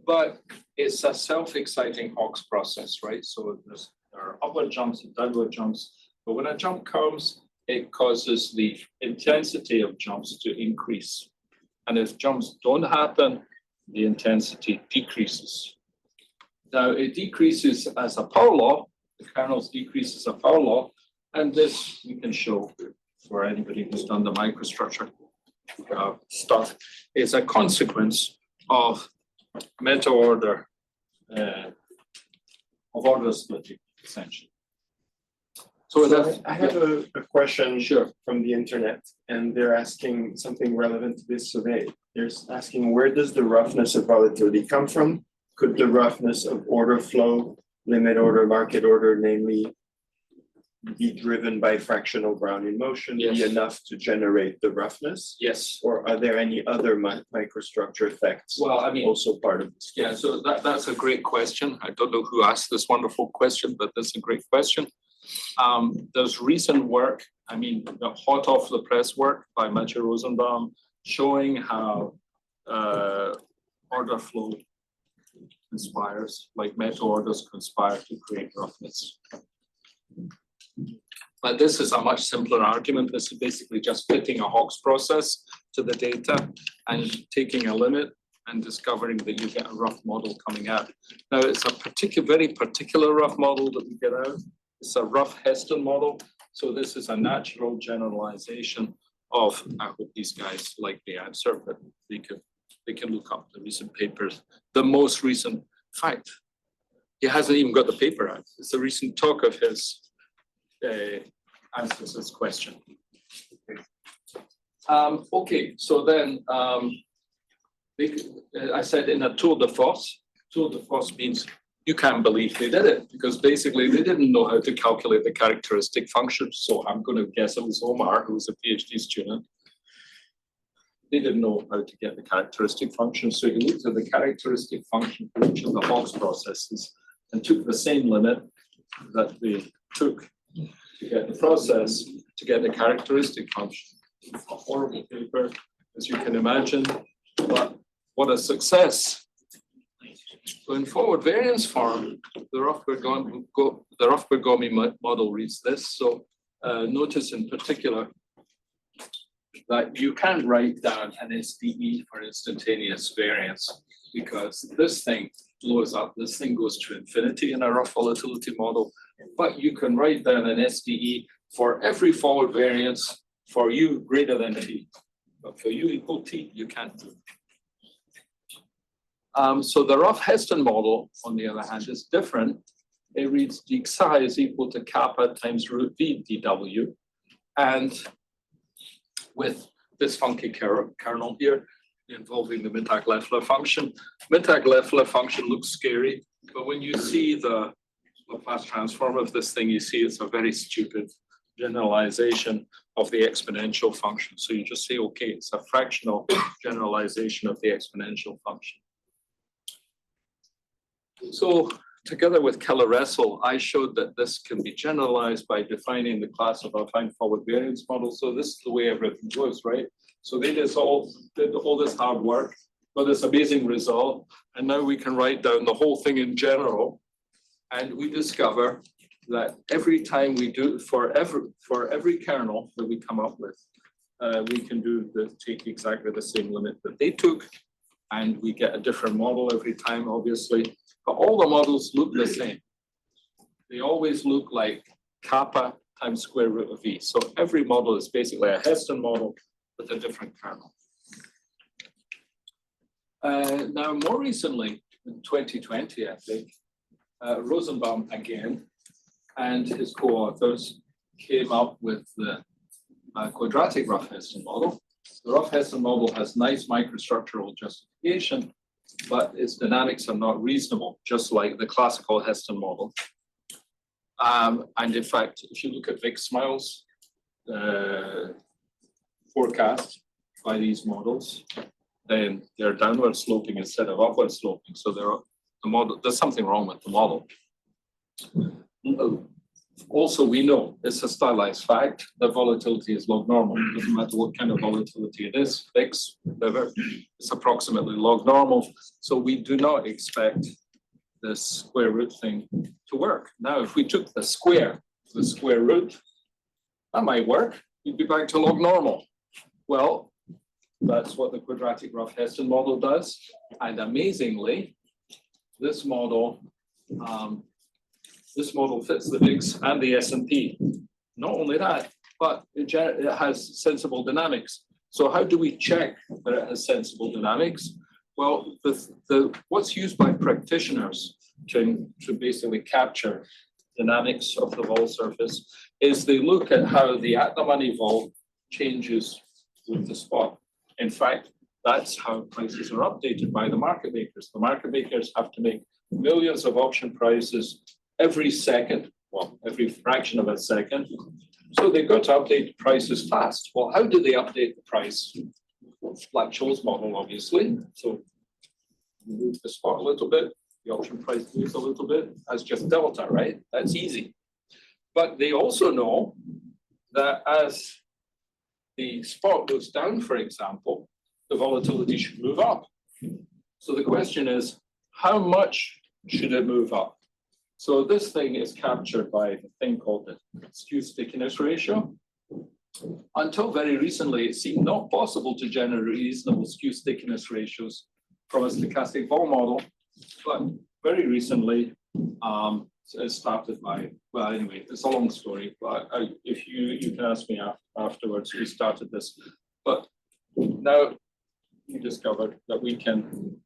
But it's a self-exciting Hawkes process, right? So there are upward jumps and downward jumps. But when a jump comes, it causes the intensity of jumps to increase. And if jumps don't happen, the intensity decreases. Now, it decreases as a power law. The kernels decrease as a power law. And this we can show for anybody who's done the microstructure stuff is a consequence of meta order of order splitting, essentially. So I have a question Sure. from the internet, and they're asking something relevant to this survey. They're asking, where does the roughness of volatility come from? Could the roughness of order flow, limit order, market order, namely be driven by fractional Brownian motion, be Yes. enough to generate the roughness? Yes. Or are there any other microstructure effects Well, I mean, also part of this? yeah, so that's a great question. I don't know who asked this wonderful question, but that's a great question. There's recent work, I mean, the hot off the press work by Matthew Rosenbaum showing how order flow conspires, like meta orders conspire to create roughness. But this is a much simpler argument. This is basically just fitting a Hawkes process to the data and taking a limit and discovering that you get a rough model coming out. Now, it's a very particular rough model that we get out. It's a rough Heston model. So this is a natural generalization of, I hope these guys like the answer, but they can look up the recent papers. The most recent fact, he hasn't even got the paper out. It's a recent talk of his answers this question. Okay, so then I said in a tour de force means you can't believe they did it because basically they didn't know how to calculate the characteristic function. So I'm going to guess it was Omar, who was a PhD student. They didn't know how to get the characteristic function. So he looked at the characteristic function for each of the Hawkes processes and took the same limit that they took to get the process, to get the characteristic function. It's a horrible paper, as you can imagine, but what a success. So in forward variance form, the Rough-Bergomi model reads this. So notice in particular that you can't write down an SDE for instantaneous variance because this thing blows up, this thing goes to infinity in a rough volatility model, but you can write down an SDE for every forward variance for u greater than t. But for u equal t, you can't do it. So the rough Heston model, on the other hand, is different. It reads d psi is equal to kappa times root v dw. And with this funky kernel here involving the Mittag-Leffler function. Mittag-Leffler function looks scary, but when you see the Laplace transform of this thing, you see it's a very stupid generalization of the exponential function. So you just say, okay, it's a fractional generalization of the exponential function. So together with Keller-Russell, I showed that this can be generalized by defining the class of affine forward variance model. So this is the way everything goes, right? So they did all this hard work for this amazing result. And now we can write down the whole thing in general. And we discover that every time we do, for every kernel that we come up with, we can take exactly the same limit that they took. And we get a different model every time, obviously. But all the models look the same. They always look like kappa times square root of v. So every model is basically a Heston model with a different kernel. Now, more recently, in 2020, I think, Rosenbaum again and his co-authors came up with the quadratic rough Heston model. The rough Heston model has nice microstructural justification, but its dynamics are not reasonable, just like the classical Heston model. And in fact, if you look at Vic Smiles' forecast by these models, then they're downward sloping instead of upward sloping. So there's something wrong with the model. Also, we know it's a stylized fact that volatility is log normal. It doesn't matter what kind of volatility it is, fixed, whatever, it's approximately log normal. So we do not expect this square root thing to work. Now, if we took the square root, that might work. We'd be back to log normal. Well, that's what the quadratic rough Heston model does. And amazingly, this model fits the VIX and the S&P. Not only that, but it has sensible dynamics. So how do we check that it has sensible dynamics? Well, what's used by practitioners to basically capture dynamics of the vol surface is they look at how the at-the-money vol changes with the spot. In fact, that's how prices are updated by the market makers. The market makers have to make millions of option prices every second well, every fraction of a second. So they've got to update the prices fast. Well, how do they update the price? Black-Scholes model, obviously. So move the spot a little bit, the option price moves a little bit. That's just delta, right? That's easy. But they also know that as the spot goes down, for example, the volatility should move up. So the question is, how much should it move up? So this thing is captured by the thing called the skew stickiness ratio. Until very recently, it seemed not possible to generate reasonable skew stickiness ratios from a stochastic vol model, but very recently, it started by, well, anyway, it's a long story, but if you can ask me afterwards who started this. But now we discovered that we can,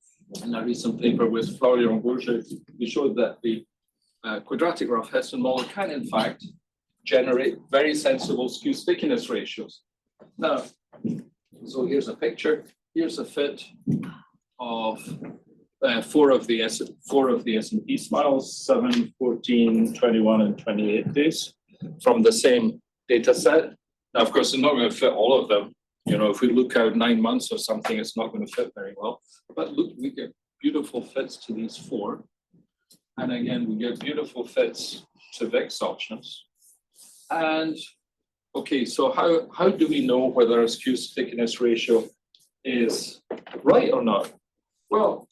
in a recent paper with Florian Bourget, we showed that the quadratic rough Heston model can, in fact, generate very sensible skew stickiness ratios. Now, so here's a picture. Here's a fit of four of the S&P smiles, 7, 14, 21, and 28 days from the same data set. Now, of course, it's not going to fit all of them. You know, if we look out 9 months or something, it's not going to fit very well. But look, we get beautiful fits to these four. And again, we get beautiful fits to VIX options. And okay, so how do we know whether a skew stickiness ratio is right or not? Well,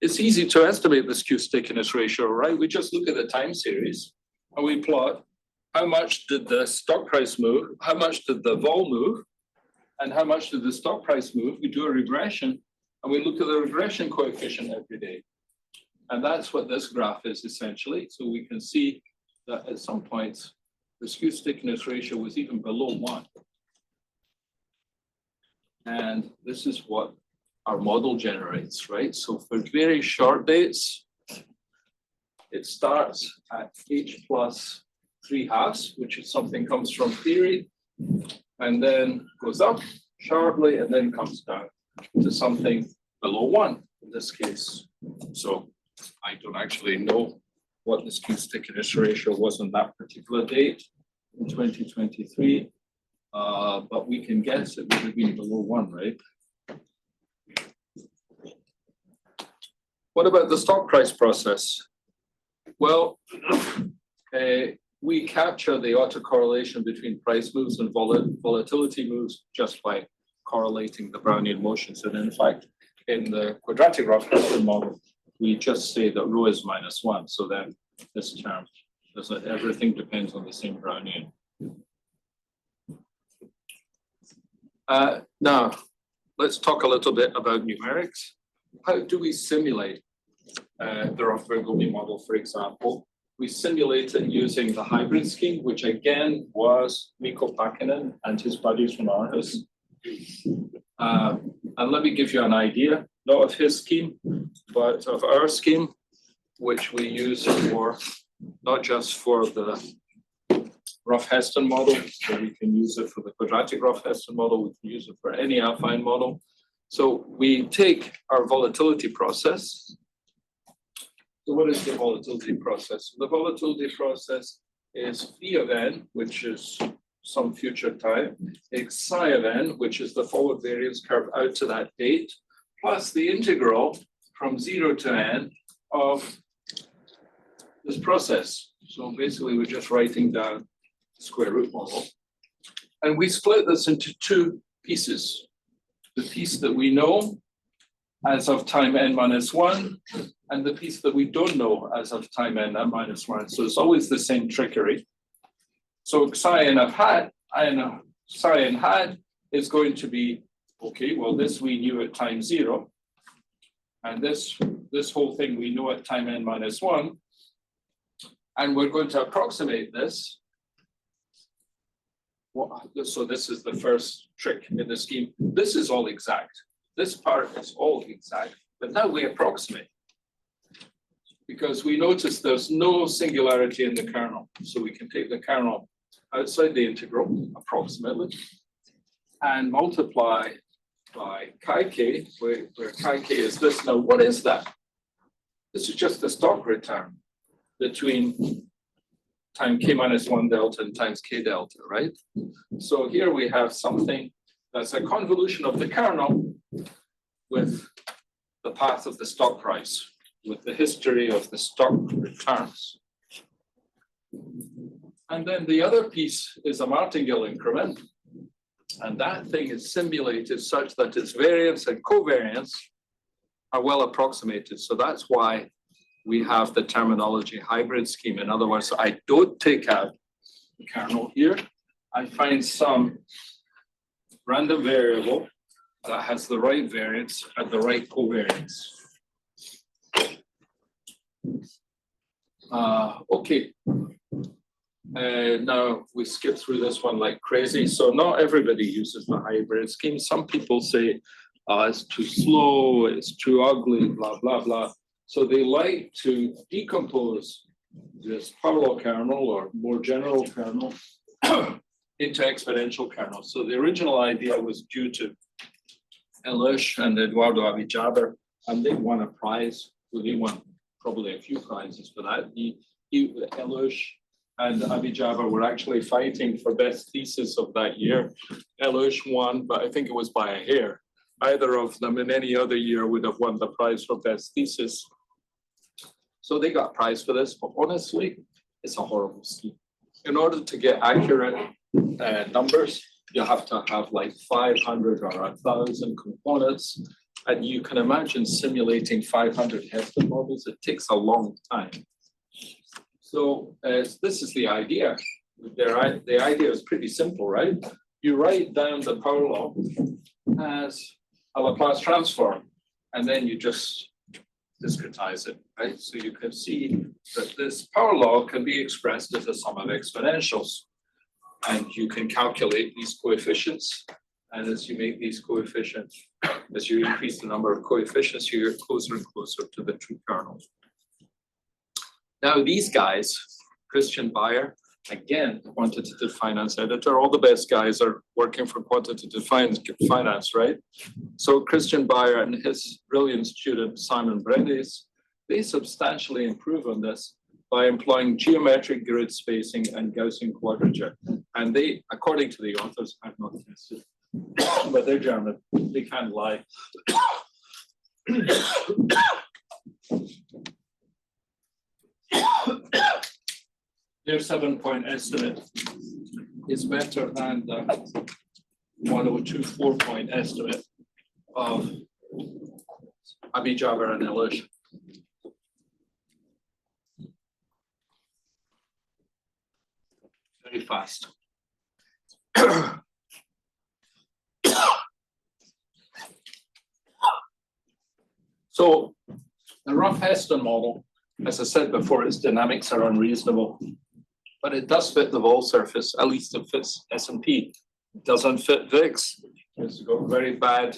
it's easy to estimate the skew stickiness ratio, right? We just look at the time series and we plot how much did the stock price move, how much did the vol move, and how much did the stock price move. We do a regression and we look at the regression coefficient every day. And that's what this graph is essentially. So we can see that at some points, the skew stickiness ratio was even below 1. And this is what our model generates, right? So for very short dates, it starts at h plus 3/2, which is something comes from theory, and then goes up sharply and then comes down to something below 1 in this case. So I don't actually know what the skew stickiness ratio was on that particular date in 2023, but we can guess it would have been below 1, right? What about the stock price process? Well, we capture the autocorrelation between price moves and volatility moves just by correlating the Brownian motions. And in fact, in the quadratic rough Heston model, we just say that rho is -1. So then this term, everything depends on the same Brownian. Now, let's talk a little bit about numerics. How do we simulate the rough-Bergolmi model, for example? We simulate it using the hybrid scheme, which again was Mikko Pakkanen and his buddies from Hurst. And let me give you an idea, not of his scheme, but of our scheme, which we use for, not just for the rough Heston model, so we can use it for the quadratic rough Heston model, we can use it for any affine model. So we take our volatility process. So what is the volatility process? The volatility process is phi of n, which is some future time, xi of n, which is the forward variance curve out to that date, plus the integral from 0 to n of this process. So basically, we're just writing down the square root model. And we split this into two pieces. The piece that we know as of time n-1, and the piece that we don't know as of time n-1. So it's always the same trickery. So psi n of hat, psi n hat is going to be, okay, well, this we knew at time 0. And this whole thing we know at time n-1. And we're going to approximate this. So this is the first trick in the scheme. This is all exact. This part is all exact, but now we approximate. Because we notice there's no singularity in the kernel. So we can take the kernel outside the integral, approximately, and multiply by chi k, where chi k is this. Now, what is that? This is just the stock return between times k minus 1 delta and times k delta, right? So here we have something that's a convolution of the kernel with the path of the stock price, with the history of the stock returns. And then the other piece is a martingale increment. And that thing is simulated such that its variance and covariance are well approximated. So that's why we have the terminology hybrid scheme. In other words, I don't take out the kernel here. I find some random variable that has the right variance and the right covariance. Okay. Now we skip through this one like crazy. So not everybody uses the hybrid scheme. Some people say it's too slow, it's too ugly, blah, blah, blah. So they like to decompose this parallel kernel or more general kernel into exponential kernels. So the original idea was due to Hurst and Eduardo Abijaber, and they won a prize. Well, they won probably a few prizes for that. Hurst and Abijaber were actually fighting for best thesis of that year. Hurst won, but I think it was by a hair. Either of them in any other year would have won the prize for best thesis. So they got prize for this, but honestly, it's a horrible scheme. In order to get accurate numbers, you have to have like 500 or 1,000 components. And you can imagine simulating 500 Heston models. It takes a long time. So this is the idea. The idea is pretty simple, right? You write down the power law as a Laplace transform, and then you just discretize it, right? So you can see that this power law can be expressed as a sum of exponentials. And you can calculate these coefficients. And as you make these coefficients, as you increase the number of coefficients, you get closer and closer to the true kernels. Now these guys, Christian Bayer, again, quantitative finance editor, all the best guys are working for quantitative finance, right? So Christian Bayer and his brilliant student, Simon Bredes, they substantially improve on this by employing geometric grid spacing and Gaussian quadrature. And they, according to the authors, I've not tested, but they're German, they can't lie. Their 7-point estimate is better than the 1024-point estimate of Abijaber and Hurst. Very fast. So the rough Heston model, as I said before, its dynamics are unreasonable, but it does fit the Vol surface. At least it fits S&P. It doesn't fit VIX. It's got very bad.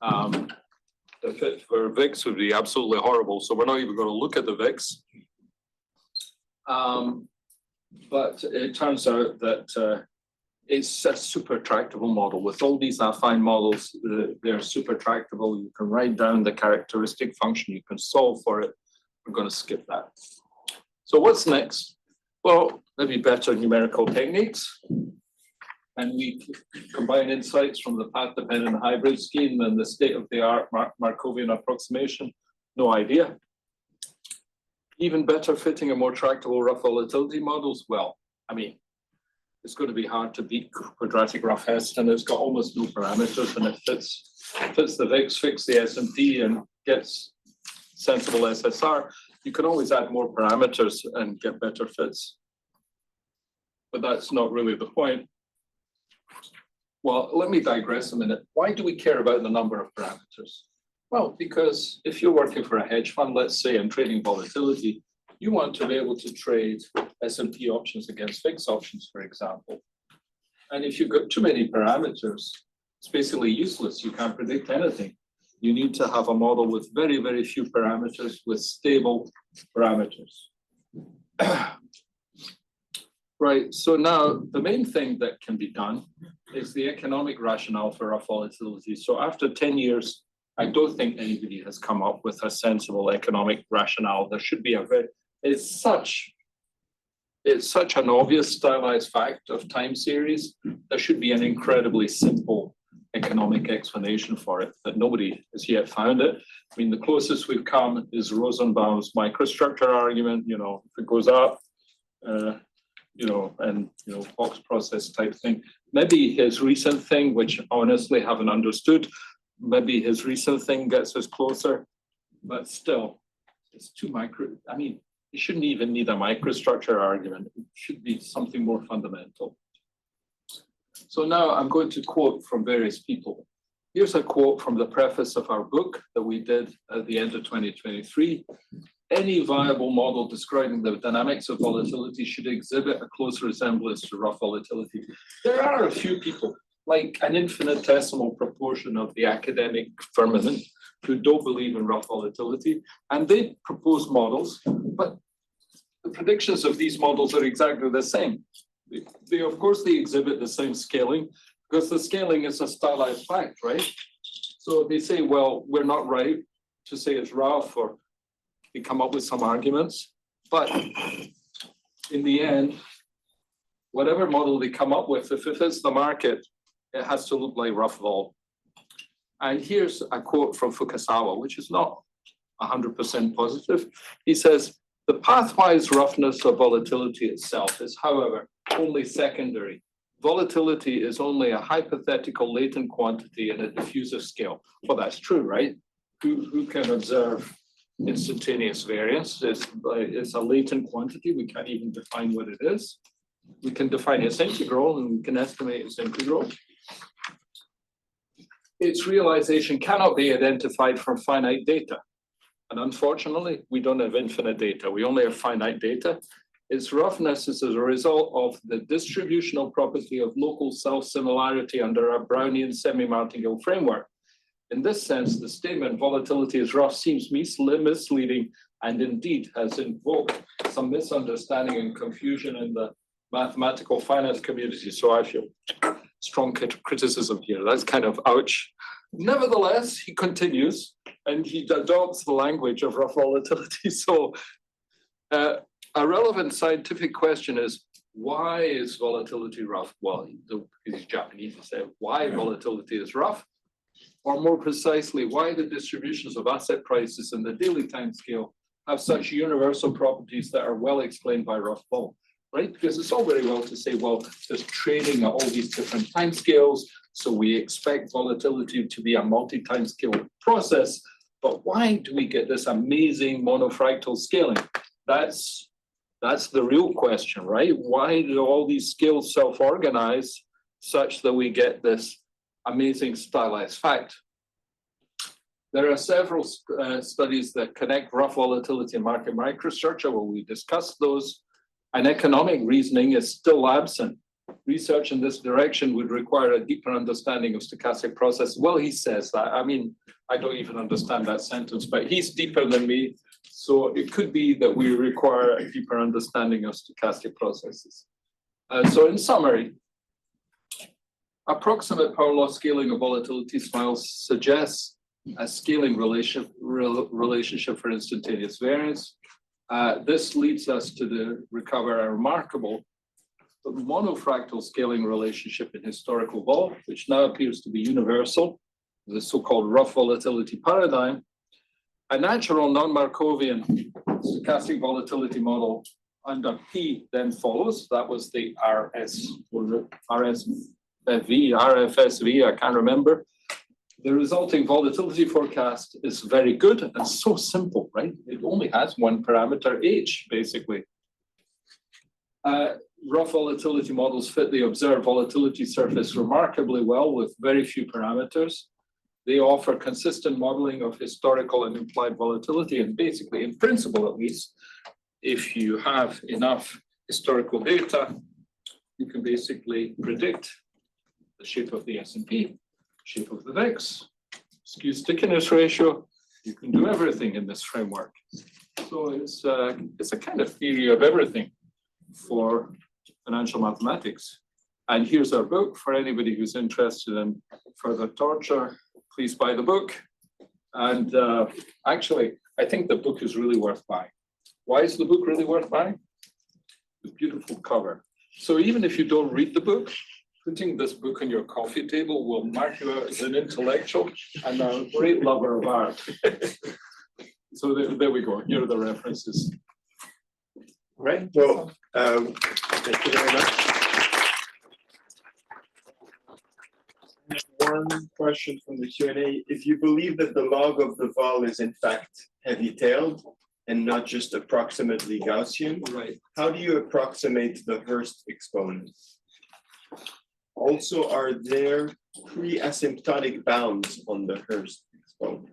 The fit for VIX would be absolutely horrible. So we're not even going to look at the VIX. But it turns out that it's a super tractable model. With all these affine models, they're super tractable. You can write down the characteristic function. You can solve for it. We're going to skip that. So what's next? Well, maybe better numerical techniques. And we combine insights from the path-dependent hybrid scheme and the state-of-the-art Markovian approximation. No idea. Even better fitting a more tractable rough volatility models. Well, I mean, it's going to be hard to beat quadratic rough Heston. It's got almost no parameters, and it fits the VIX, fits the S&P, and gets sensible SSR. You can always add more parameters and get better fits. But that's not really the point. Well, let me digress a minute. Why do we care about the number of parameters? Well, because if you're working for a hedge fund, let's say, and trading volatility, you want to be able to trade S&P options against VIX options, for example. And if you've got too many parameters, it's basically useless. You can't predict anything. You need to have a model with very, very few parameters, with stable parameters. Right, so now the main thing that can be done is the economic rationale for rough volatility. So after 10 years, I don't think anybody has come up with a sensible economic rationale. There should be a very, it's such it's such an obvious stylized fact of time series. There should be an incredibly simple economic explanation for it, but nobody has yet found it. I mean, the closest we've come is Rosenbaum's microstructure argument, if it goes up, Fox process type thing. Maybe his recent thing, which honestly haven't understood, maybe his recent thing gets us closer, but still, it's too micro. I mean, you shouldn't even need a microstructure argument. It should be something more fundamental. So now I'm going to quote from various people. Here's a quote from the preface of our book that we did at the end of 2023. Any viable model describing the dynamics of volatility should exhibit a close resemblance to rough volatility. There are a few people, like an infinitesimal proportion of the academic firmament, who don't believe in rough volatility, and they propose models, but the predictions of these models are exactly the same. They of course, they exhibit the same scaling, because the scaling is a stylized fact, right? So they say, well, we're not right to say it's rough, or they come up with some arguments, but in the end, whatever model they come up with, if it fits the market, it has to look like rough vol. And here's a quote from Fukasawa, which is not 100% positive. He says, the pathwise roughness of volatility itself is, however, only secondary. Volatility is only a hypothetical latent quantity in a diffusive scale. Well, that's true, right? Who can observe instantaneous variance? It's a latent quantity. We can't even define what it is. We can define its integral, and we can estimate its integral. Its realization cannot be identified from finite data. And unfortunately, we don't have infinite data. We only have finite data. Its roughness is as a result of the distributional property of local self-similarity under a Brownian semi-martingale framework. In this sense, the statement volatility is rough seems misleading and indeed has invoked some misunderstanding and confusion in the mathematical finance community. So I feel strong criticism here. That's kind of ouch. Nevertheless, he continues and he adopts the language of rough volatility. So a relevant scientific question is, why is volatility rough? Well, he's Japanese, he said, why volatility is rough? Or more precisely, why the distributions of asset prices in the daily time scale have such universal properties that are well explained by rough vol, right? Because it's all very well to say, well, there's trading at all these different time scales, so we expect volatility to be a multi-time scale process, but why do we get this amazing monofractal scaling? That's the real question, right? Why do all these scales self-organize such that we get this amazing stylized fact? There are several studies that connect rough volatility and market microstructure. Well, we discussed those, and economic reasoning is still absent. Research in this direction would require a deeper understanding of stochastic process. Well, he says that. I mean, I don't even understand that sentence, but he's deeper than me. So it could be that we require a deeper understanding of stochastic processes. So in summary, approximate power law scaling of volatility styles suggests a scaling relationship for instantaneous variance. This leads us to recover a remarkable monofractal scaling relationship in historical vol, which now appears to be universal, the so-called rough volatility paradigm. A natural non-Markovian stochastic volatility model under P then follows. That was the RFSV, I can't remember. The resulting volatility forecast is very good and so simple, right? It only has one parameter, H, basically. Rough volatility models fit the observed volatility surface remarkably well with very few parameters. They offer consistent modeling of historical and implied volatility, and basically, in principle at least, if you have enough historical data, you can basically predict the shape of the S&P, shape of the VIX, skew stickiness ratio. You can do everything in this framework. So it's a kind of theory of everything for financial mathematics. And here's our book for anybody who's interested in further torture. Please buy the book. And actually, I think the book is really worth buying. Why is the book really worth buying? the beautiful cover. So even if you don't read the book, putting this book on your coffee table will mark you out as an intellectual and a great lover of art. So there we go. Here are the references. Right, well, thank you very much. One question from the Q&A. If you believe that the log of the vol is in fact heavy-tailed and not just approximately Gaussian, Right. how do you approximate the Hurst exponents? Also, are there pre-asymptotic bounds on the Hurst exponent?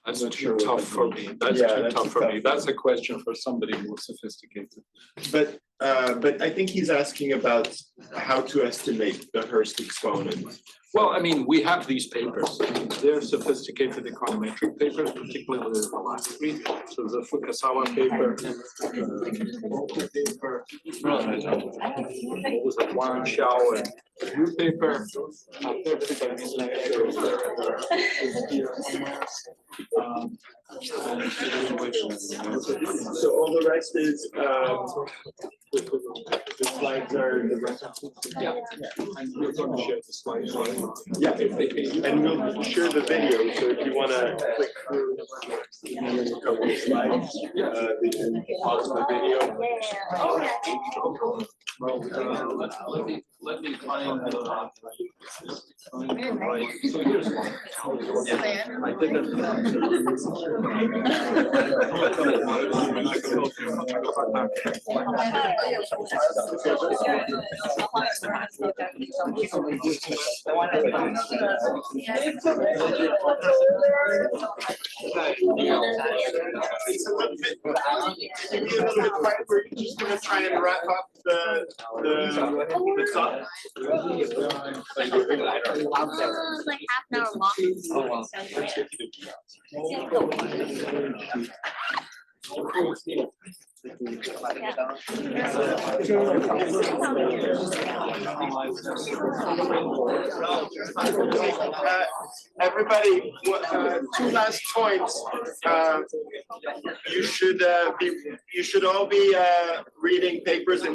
That's not too sure what tough that for means. me. That's Yeah, too that's tough for me. tough. That's a question for somebody more sophisticated. But I think he's asking about how to estimate the Hurst exponent. Well, I mean, we have these papers. They're sophisticated econometric papers, particularly the last three. So the Fukasawa paper, Baruch paper, what was it, Wang Xiao and Yu paper. So all the rest is, the slides are the references. Yeah. And we're going to share the slides. Yeah, and we'll share the video, so if you wanna click through a couple of slides, you can pause the video. Let me find right. So here's one. I We're just gonna try and wrap up the talk. Like half an hour long. Everybody, two last points. You should all be reading papers in